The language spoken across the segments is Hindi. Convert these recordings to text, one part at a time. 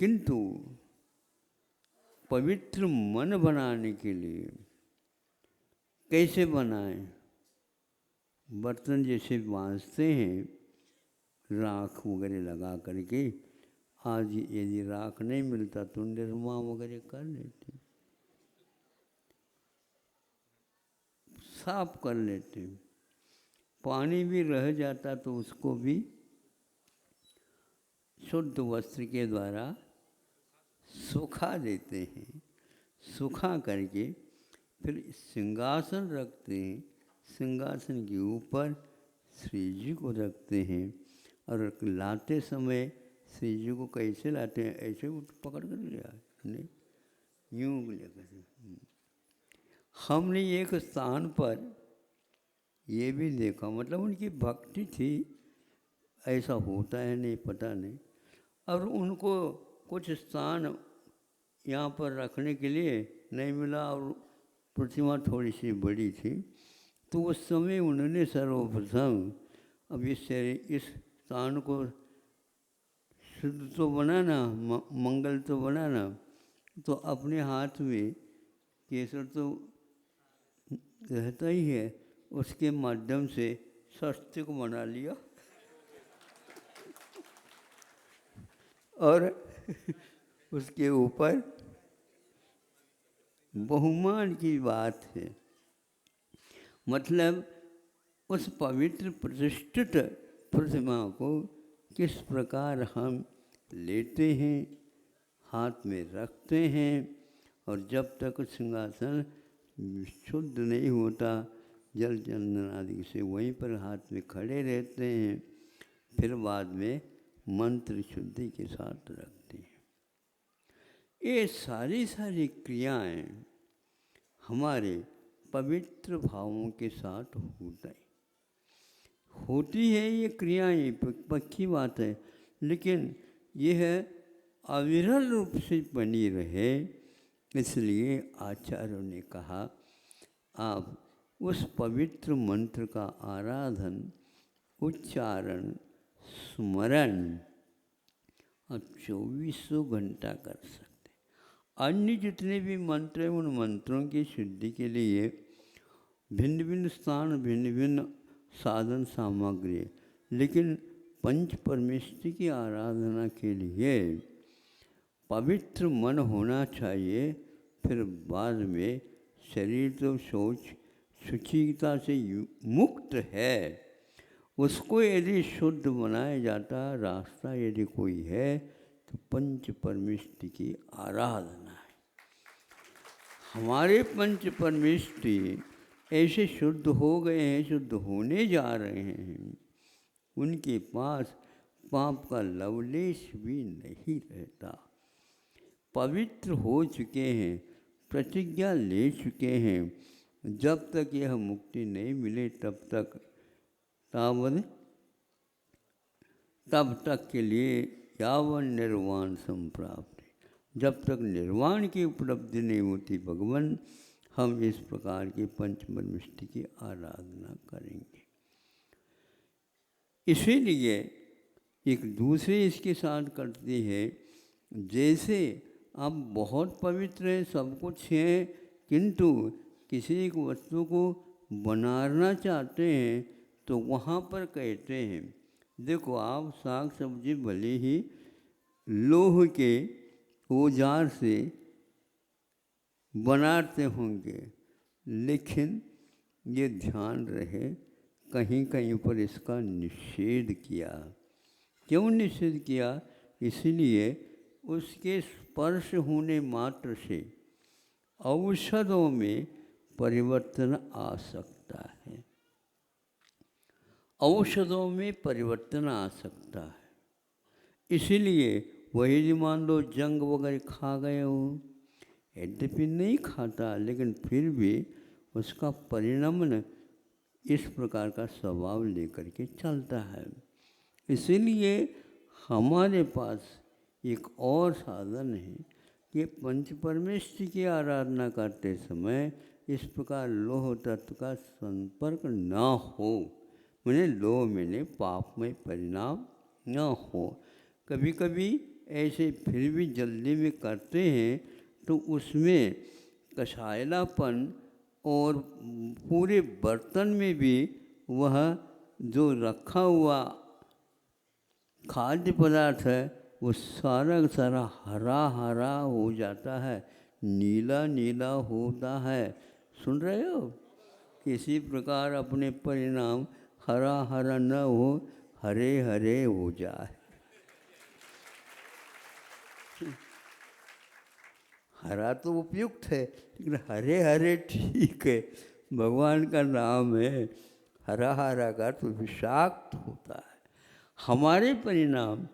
किंतु पवित्र मन बनाने के लिए कैसे बनाएं? बर्तन जैसे मांजते हैं राख वगैरह लगा करके, आज यदि राख नहीं मिलता तो निरमा वगैरह कर लेते, साफ कर लेते। पानी भी रह जाता तो उसको भी शुद्ध वस्त्र के द्वारा सुखा देते हैं। सुखा करके फिर सिंहासन रखते हैं, सिंहासन के ऊपर श्री जी को रखते हैं। और लाते समय श्री जी को कैसे लाते हैं? ऐसे पकड़ कर लिया नहीं, यूँ लेकर। हमने एक स्थान पर ये भी देखा, मतलब उनकी भक्ति थी, ऐसा होता है नहीं पता नहीं, और उनको कुछ स्थान यहाँ पर रखने के लिए नहीं मिला और प्रतिमा थोड़ी सी बड़ी थी, तो उस समय उन्होंने सर्वप्रथम अब इस स्थान को शुद्ध तो बनाना, मंगल तो बनाना, तो अपने हाथ में केसर तो रहता ही है, उसके माध्यम से स्वस्तिक बना लिया और उसके ऊपर बहुमान की बात है, मतलब उस पवित्र प्रतिष्ठित प्रतिमा को किस प्रकार हम लेते हैं, हाथ में रखते हैं, और जब तक सिंहासन शुद्ध नहीं होता जल चंदन आदि से वहीं पर हाथ में खड़े रहते हैं, फिर बाद में मंत्र शुद्धि के साथ रखते हैं। ये सारी क्रियाएं हमारे पवित्र भावों के साथ होती है। ये क्रियाएं पक्की बात है, लेकिन यह अविरल रूप से बनी रहे, इसलिए आचार्यों ने कहा आप उस पवित्र मंत्र का आराधन, उच्चारण, स्मरण 24 घंटा कर सकते। अन्य जितने भी मंत्र हैं उन मंत्रों की शुद्धि के लिए भिन्न भिन्न स्थान, भिन्न भिन्न साधन सामग्री, लेकिन पंच परमेष्टि की आराधना के लिए पवित्र मन होना चाहिए। फिर बाद में शरीर तो शौच शुचिता से मुक्त है, उसको यदि शुद्ध बनाया जाता रास्ता यदि कोई है तो पंच परमेष्टि की आराधना है। हमारे पंच परमेष्टि ऐसे शुद्ध हो गए हैं, शुद्ध होने जा रहे हैं, उनके पास पाप का लवलेश भी नहीं रहता। पवित्र हो चुके हैं, प्रतिज्ञा ले चुके हैं, जब तक यह मुक्ति नहीं मिले तब तक के लिए यावन निर्वाण संप्राप्ति, जब तक निर्वाण की उपलब्धि नहीं होती भगवान, हम इस प्रकार की पंच परमेष्टि की आराधना करेंगे। इसीलिए एक दूसरे इसके साथ करती है, जैसे आप बहुत पवित्र हैं, सब कुछ है, किंतु किसी एक वस्तु को बनाना चाहते हैं तो वहाँ पर कहते हैं, देखो आप साग सब्जी भले ही लोह के औजार से बनाते होंगे, लेकिन ये ध्यान रहे कहीं कहीं पर इसका निषेध किया। क्यों निषेध किया? इसलिए उसके स्पर्श होने मात्र से औषधों में परिवर्तन आ सकता है, औषधों में परिवर्तन आ सकता है। इसीलिए वही यदि मान लो जंग वगैरह खा गए हो, यद्यपि नहीं खाता लेकिन फिर भी उसका परिणमन इस प्रकार का स्वभाव लेकर के चलता है। इसीलिए हमारे पास एक और साधन है कि पंच परमेष्टि की आराधना करते समय इस प्रकार लोह तत्व का संपर्क न हो, मैंने लोह मैंने पापमय परिणाम न हो। कभी कभी ऐसे फिर भी जल्दी में करते हैं तो उसमें कसायलापन और पूरे बर्तन में भी वह जो रखा हुआ खाद्य पदार्थ है वो सारा का सारा हरा हरा हो जाता है, नीला नीला होता है। सुन रहे हो? किसी प्रकार अपने परिणाम हरा हरा न हो, हरे हरे हो जाए। हरा तो उपयुक्त है, लेकिन हरे हरे ठीक है, भगवान का नाम है। हरा हरा का तो विषाक्त होता है। हमारे परिणाम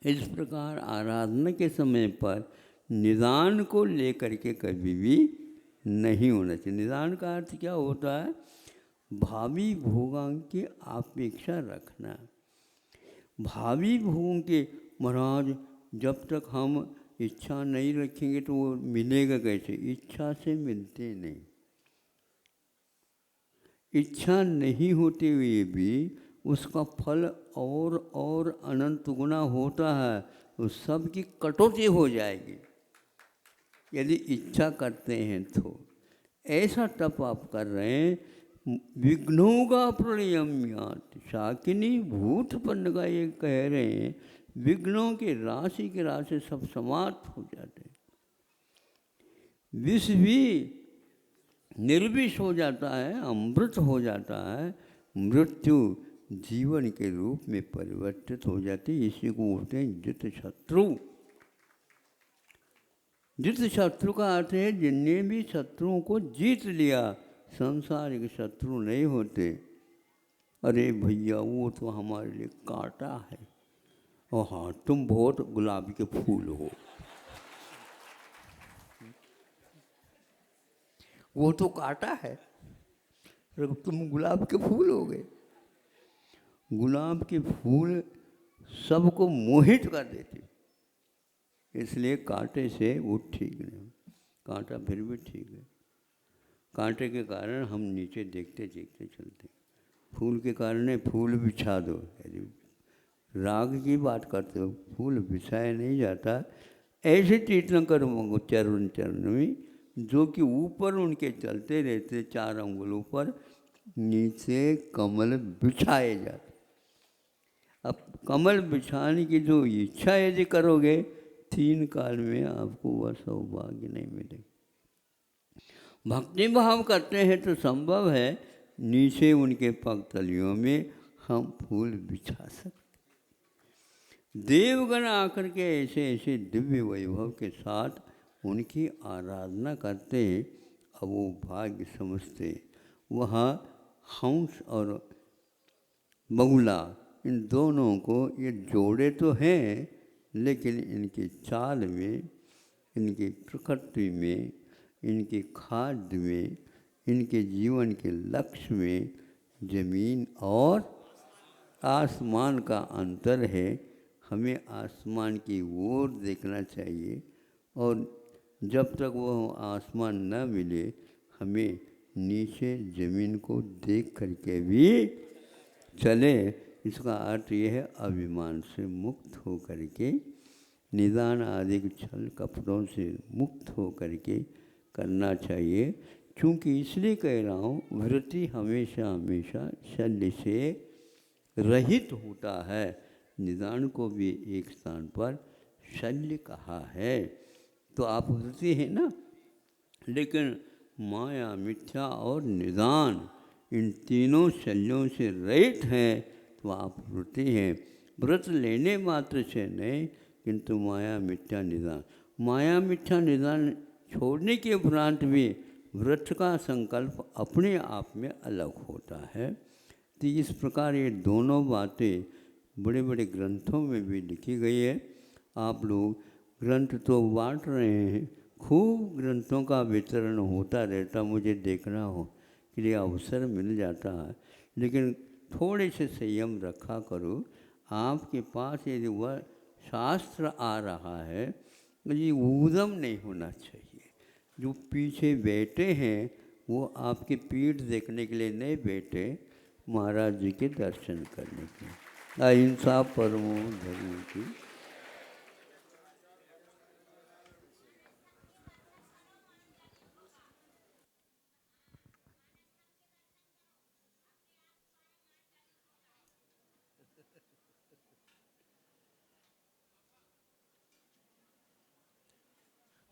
इस प्रकार आराधना के समय पर निदान को लेकर के कभी भी नहीं होना चाहिए। निदान का अर्थ क्या होता है? भावी भोगों की अपेक्षा रखना। भावी भोगों के महाराज जब तक हम इच्छा नहीं रखेंगे तो वो मिलेगा कैसे? इच्छा से मिलते नहीं। इच्छा नहीं होते हुए भी उसका फल और अनंत गुना होता है, तो सबकी कटौती हो जाएगी यदि इच्छा करते हैं तो। ऐसा तप आप कर रहे हैं, विघ्नों का प्रलयम्यात्। शाकिनी भूतपन्न का ये कह रहे हैं, विघ्नों के राशि सब समाप्त हो जाते हैं। विष भी निर्विष हो जाता है, अमृत हो जाता है। मृत्यु जीवन के रूप में परिवर्तित हो जाती है। इसी को बोलते हैं जित शत्रु। जित शत्रु का अर्थ है जिनने भी शत्रुओं को जीत लिया। संसारिक शत्रु नहीं होते। अरे भैया वो तो हमारे लिए कांटा है, और हाँ तुम बहुत गुलाब के फूल हो, वो तो कांटा है, तुम गुलाब के फूल हो गए। गुलाब के फूल सबको मोहित कर देते, इसलिए कांटे से वो ठीक नहीं। कांटा फिर भी ठीक है। कांटे के कारण हम नीचे देखते देखते चलते, फूल के कारण है फूल बिछा दो। यदि राग की बात करते हो, फूल बिछाया नहीं जाता। ऐसे कीर्तन करो चरण चरण में, जो कि ऊपर उनके चलते रहते 4 अंगुलों पर, नीचे कमल बिछाए जाते। अब कमल बिछाने की जो इच्छा यदि करोगे, 3 काल में आपको वह सौभाग्य नहीं मिलेगा। भक्ति भाव करते हैं तो संभव है नीचे उनके पगतलियों में हम फूल बिछा सकते। देवगण आकर के ऐसे ऐसे दिव्य वैभव के साथ उनकी आराधना करते हैं। अब वो भाग्य समझते। वहाँ हंस और बगुला, इन दोनों को ये जोड़े तो हैं, लेकिन इनकी चाल में, इनकी प्रकृति में, इनके खाद्य में, इनके जीवन के लक्ष्य में जमीन और आसमान का अंतर है। हमें आसमान की ओर देखना चाहिए, और जब तक वो आसमान न मिले हमें नीचे ज़मीन को देख करके भी चले। इसका अर्थ यह है अभिमान से मुक्त हो करके, निदान आदि छल कपटों से मुक्त हो करके करना चाहिए। क्योंकि इसलिए कह रहा हूँ, वृत्ति हमेशा हमेशा शल्य से रहित होता है। निदान को भी एक स्थान पर शल्य कहा है। तो आप वृत्ति है ना, लेकिन माया, मिथ्या और निदान, इन तीनों शल्यों से रहित हैं तो आप वृत्ति हैं। व्रत लेने मात्र से नहीं, किंतु माया मिथ्या निदान, माया मिथ्या निदान छोड़ने के उपरांत भी व्रत का संकल्प अपने आप में अलग होता है। तो इस प्रकार ये दोनों बातें बड़े बड़े ग्रंथों में भी लिखी गई है। आप लोग ग्रंथ तो बांट रहे हैं, खूब ग्रंथों का वितरण होता रहता, मुझे देखना हो के लिए अवसर मिल जाता है। लेकिन थोड़े से संयम रखा करो। आपके पास यदि वह शास्त्र आ रहा है, ये ऊधम नहीं होना चाहिए। जो पीछे बैठे हैं वो आपकी पीठ देखने के लिए नहीं बैठे, महाराज जी के दर्शन करने के लिए। अहिंसा परमो धर्म की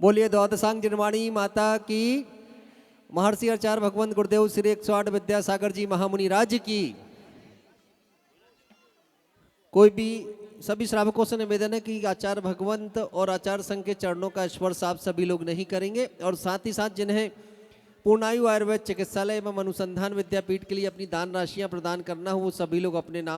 बोलिए द्वादशांग निर्माणी माता की, महर्षि आचार्य भगवंत गुरुदेव श्री 108 विद्यासागर जी महामुनि राज्य की। कोई भी सभी श्रावकों से निवेदन है कि आचार्य भगवंत और आचार्य संघ के चरणों का स्पर्श आप सभी लोग नहीं करेंगे। और साथ ही साथ जिन्हें पूर्णायु आयुर्वेद चिकित्सालय एवं अनुसंधान विद्यापीठ के लिए अपनी दान राशियां प्रदान करना हो वो सभी लोग अपने नाम